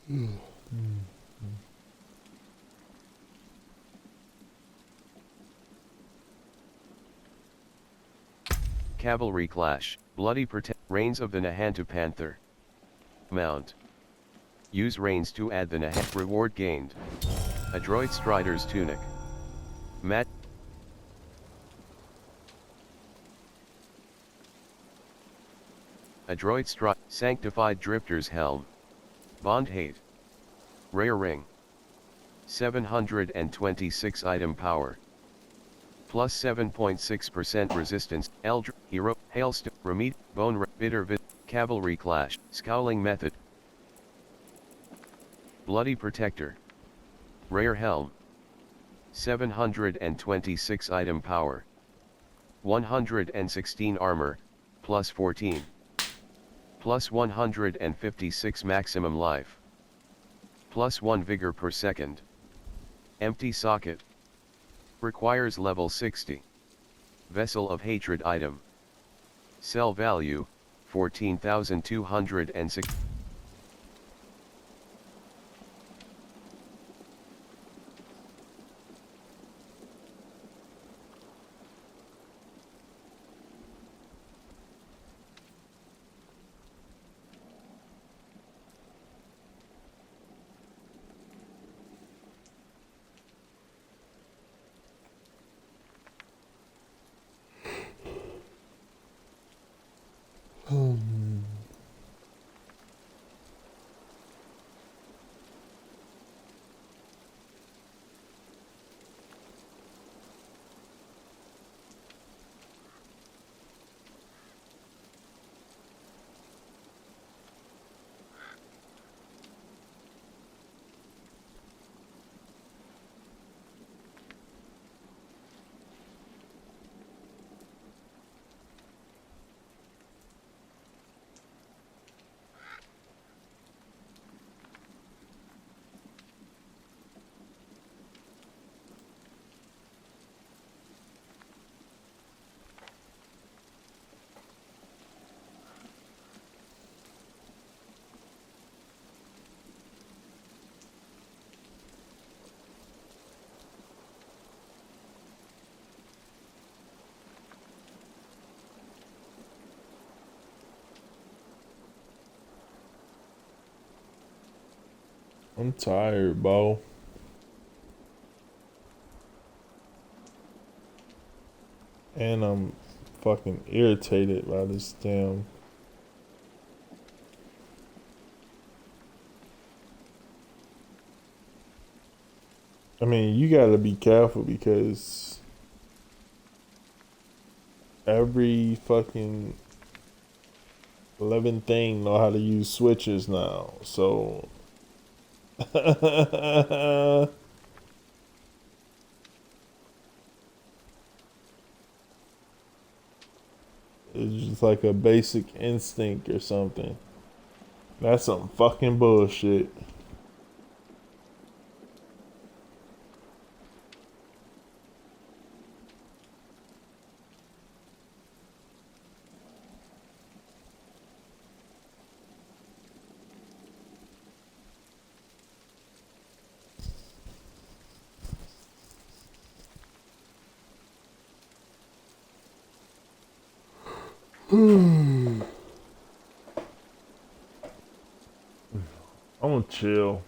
Cavalry Clash. Bloody Protect. Reigns of the Nahantu Panther. Mount. Use reins to add the Nahantu. Reward gained. Adroit Strider's Tunic. Mat. Adroit Stride. Sanctified Drifter's Helm. Bond Hate. Rare Ring. 726 item power. Plus 7.6% resistance. Eldr. Hero. Hailstone. Remede. Bone. Bitter. Cavalry Clash. Scowling Method. Bloody Protector. Rare Helm. 726 item power. 116 armor, plus 14. Plus 156 maximum life. Plus 1 vigor per second. Empty socket. Requires level 60. Vessel of Hatred item. Sell value, 14,206.
I'm tired, bro. And I'm fucking irritated by this damn. I mean, you gotta be careful because every fucking living thing know how to use switches now. So it's just like a basic instinct or something. That's some fucking bullshit. I'm gonna chill.